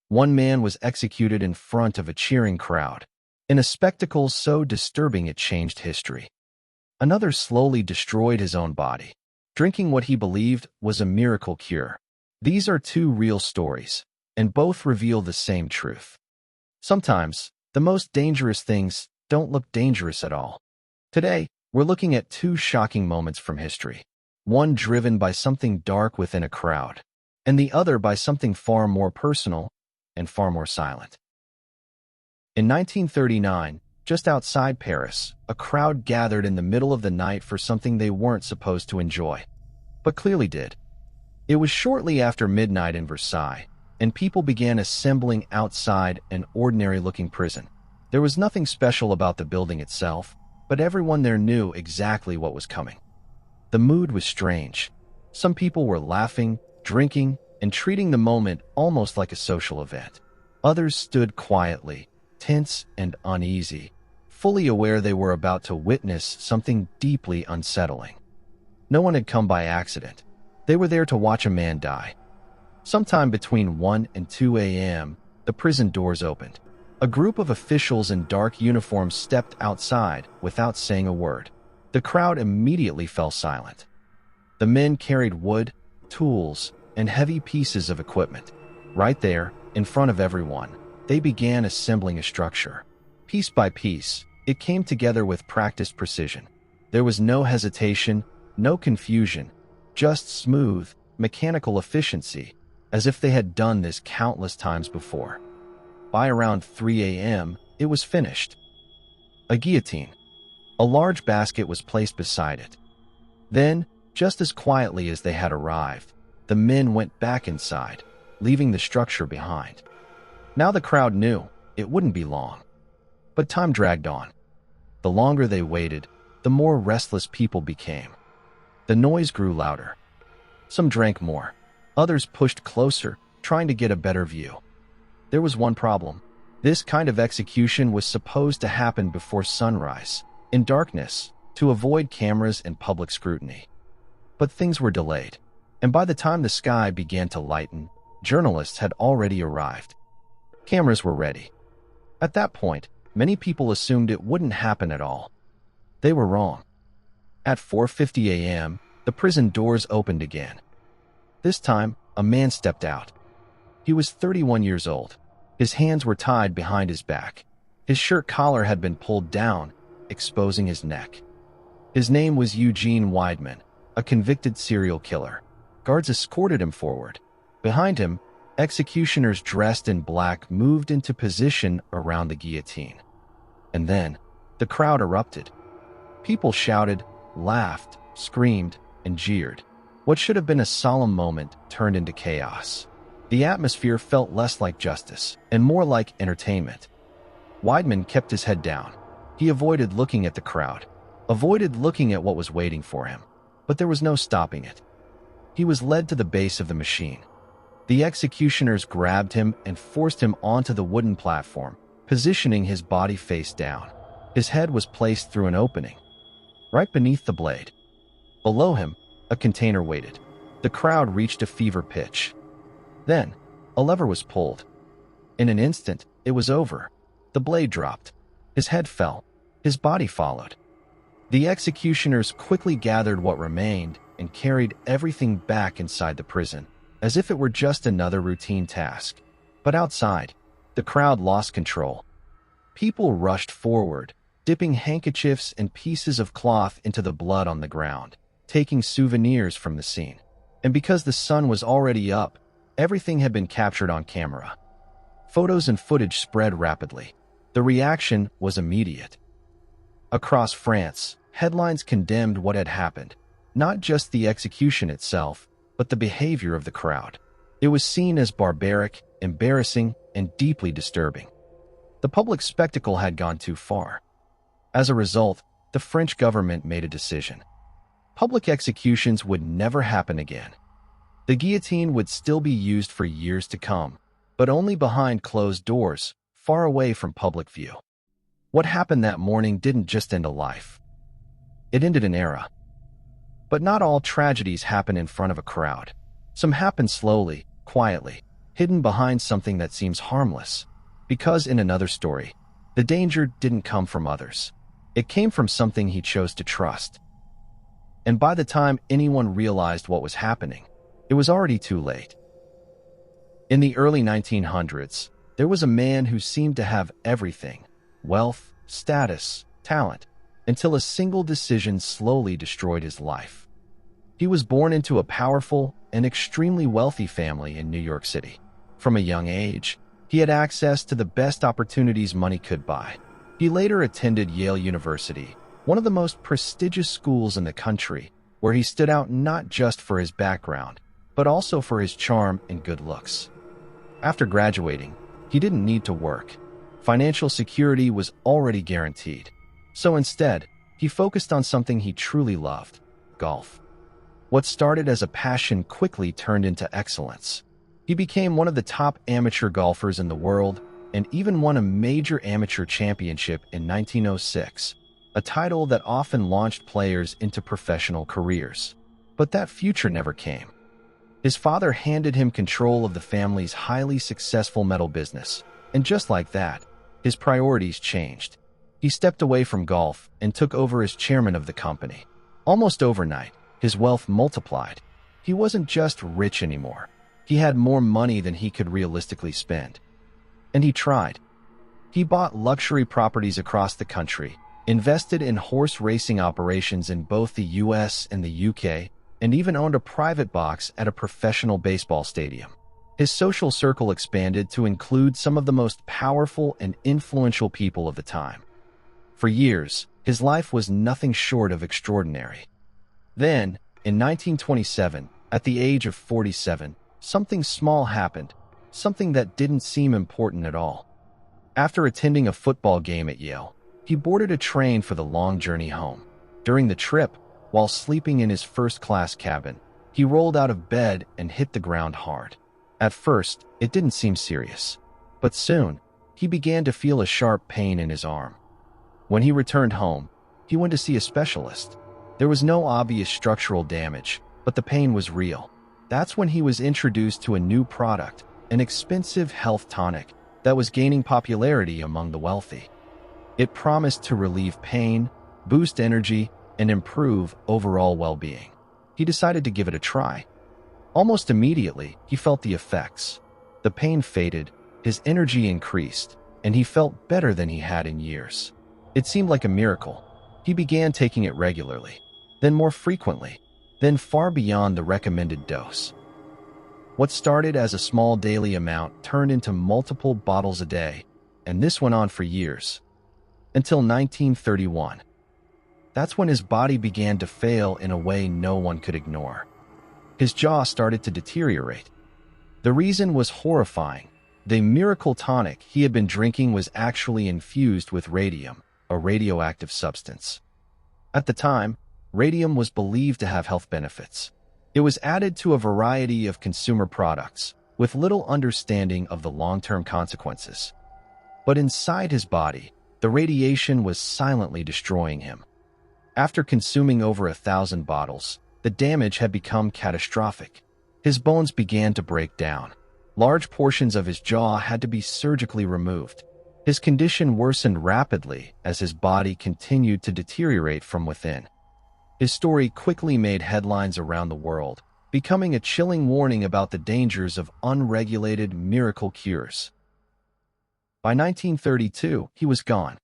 One man was executed in front of a cheering crowd, in a spectacle so disturbing it changed history. Another slowly destroyed his own body, drinking what he believed was a miracle cure. These are two real stories, and both reveal the same truth. Sometimes, the most dangerous things don't look dangerous at all. Today, we're looking at two shocking moments from history, one driven by something dark within a crowd, and the other by something far more personal and far more silent. In 1939, just outside Paris, a crowd gathered in the middle of the night for something they weren't supposed to enjoy, but clearly did. It was shortly after midnight in Versailles, and people began assembling outside an ordinary-looking prison. There was nothing special about the building itself, but everyone there knew exactly what was coming. The mood was strange. Some people were laughing, drinking, and treating the moment almost like a social event. Others stood quietly, tense and uneasy, fully aware they were about to witness something deeply unsettling. No one had come by accident. They were there to watch a man die. Sometime between 1 and 2 a.m., the prison doors opened. A group of officials in dark uniforms stepped outside without saying a word. The crowd immediately fell silent. The men carried wood, tools, and heavy pieces of equipment. Right there, in front of everyone, they began assembling a structure. Piece by piece, it came together with practiced precision. There was no hesitation, no confusion, just smooth, mechanical efficiency, as if they had done this countless times before. By around 3 a.m., it was finished. A guillotine. A large basket was placed beside it. Then, just as quietly as they had arrived, the men went back inside, leaving the structure behind. Now the crowd knew it wouldn't be long. But time dragged on. The longer they waited, the more restless people became. The noise grew louder. Some drank more. Others pushed closer, trying to get a better view. There was one problem. This kind of execution was supposed to happen before sunrise, in darkness, to avoid cameras and public scrutiny. But things were delayed, and by the time the sky began to lighten, journalists had already arrived. Cameras were ready. At that point, many people assumed it wouldn't happen at all. They were wrong. At 4:50 a.m., the prison doors opened again. This time, a man stepped out. He was 31 years old. His hands were tied behind his back. His shirt collar had been pulled down, exposing his neck. His name was Eugene Weidmann, a convicted serial killer. Guards escorted him forward. Behind him, executioners dressed in black moved into position around the guillotine. And then, the crowd erupted. People shouted, laughed, screamed, and jeered. What should have been a solemn moment turned into chaos. The atmosphere felt less like justice and more like entertainment. Weidmann kept his head down. He avoided looking at the crowd, avoided looking at what was waiting for him, but there was no stopping it. He was led to the base of the machine. The executioners grabbed him and forced him onto the wooden platform, positioning his body face down. His head was placed through an opening, right beneath the blade. Below him, a container waited. The crowd reached a fever pitch. Then, a lever was pulled. In an instant, it was over. The blade dropped. His head fell. His body followed. The executioners quickly gathered what remained and carried everything back inside the prison, as if it were just another routine task. But outside, the crowd lost control. People rushed forward, dipping handkerchiefs and pieces of cloth into the blood on the ground, taking souvenirs from the scene. And because the sun was already up, everything had been captured on camera. Photos and footage spread rapidly. The reaction was immediate. Across France, headlines condemned what had happened, not just the execution itself, but the behavior of the crowd. It was seen as barbaric, embarrassing, and deeply disturbing. The public spectacle had gone too far. As a result, the French government made a decision. Public executions would never happen again. The guillotine would still be used for years to come, but only behind closed doors, far away from public view. What happened that morning didn't just end a life. It ended an era. But not all tragedies happen in front of a crowd. Some happen slowly, quietly, hidden behind something that seems harmless. Because in another story, the danger didn't come from others. It came from something he chose to trust. And by the time anyone realized what was happening, it was already too late. In the early 1900s, there was a man who seemed to have everything: wealth, status, talent, until a single decision slowly destroyed his life. He was born into a powerful and extremely wealthy family in New York City. From a young age, he had access to the best opportunities money could buy. He later attended Yale University, one of the most prestigious schools in the country, where he stood out not just for his background, but also for his charm and good looks. After graduating, he didn't need to work. Financial security was already guaranteed. So instead, he focused on something he truly loved: golf. What started as a passion quickly turned into excellence. He became one of the top amateur golfers in the world and even won a major amateur championship in 1906, a title that often launched players into professional careers. But that future never came. His father handed him control of the family's highly successful metal business, and just like that, his priorities changed. He stepped away from golf and took over as chairman of the company. Almost overnight, his wealth multiplied. He wasn't just rich anymore. He had more money than he could realistically spend. And he tried. He bought luxury properties across the country, invested in horse racing operations in both the US and the UK, and even owned a private box at a professional baseball stadium. His social circle expanded to include some of the most powerful and influential people of the time. For years, his life was nothing short of extraordinary. Then, in 1927, at the age of 47, something small happened, something that didn't seem important at all. After attending a football game at Yale, he boarded a train for the long journey home. During the trip, while sleeping in his first-class cabin, he rolled out of bed and hit the ground hard. At first, it didn't seem serious, but soon, he began to feel a sharp pain in his arm. When he returned home, he went to see a specialist. There was no obvious structural damage, but the pain was real. That's when he was introduced to a new product, an expensive health tonic that was gaining popularity among the wealthy. It promised to relieve pain, boost energy, and improve overall well-being. He decided to give it a try. Almost immediately, he felt the effects. The pain faded, his energy increased, and he felt better than he had in years. It seemed like a miracle. He began taking it regularly, then more frequently, then far beyond the recommended dose. What started as a small daily amount turned into multiple bottles a day, and this went on for years, until 1931. That's when his body began to fail in a way no one could ignore. His jaw started to deteriorate. The reason was horrifying. The miracle tonic he had been drinking was actually infused with radium, a radioactive substance. At the time, radium was believed to have health benefits. It was added to a variety of consumer products, with little understanding of the long-term consequences. But inside his body, the radiation was silently destroying him. After consuming over 1,000 bottles, the damage had become catastrophic. His bones began to break down. Large portions of his jaw had to be surgically removed. His condition worsened rapidly as his body continued to deteriorate from within. His story quickly made headlines around the world, becoming a chilling warning about the dangers of unregulated miracle cures. By 1932, he was gone.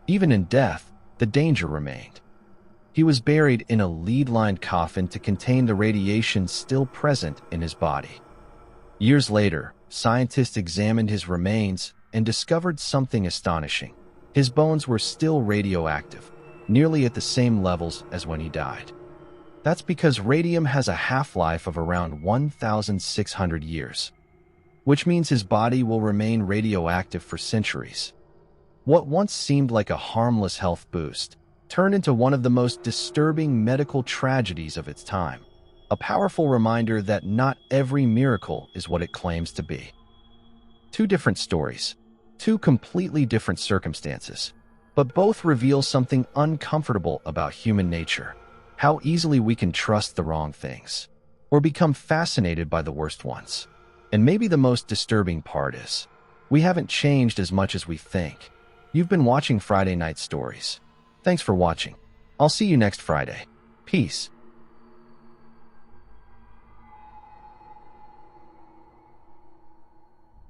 Even in death, the danger remained. He was buried in a lead-lined coffin to contain the radiation still present in his body. Years later, scientists examined his remains and discovered something astonishing. His bones were still radioactive, nearly at the same levels as when he died. That's because radium has a half-life of around 1,600 years, which means his body will remain radioactive for centuries. What once seemed like a harmless health boost turned into one of the most disturbing medical tragedies of its time, a powerful reminder that not every miracle is what it claims to be. Two different stories, two completely different circumstances, but both reveal something uncomfortable about human nature: how easily we can trust the wrong things, or become fascinated by the worst ones. And maybe the most disturbing part is, we haven't changed as much as we think. You've been watching Friday Night Stories. Thanks for watching. I'll see you next Friday. Peace.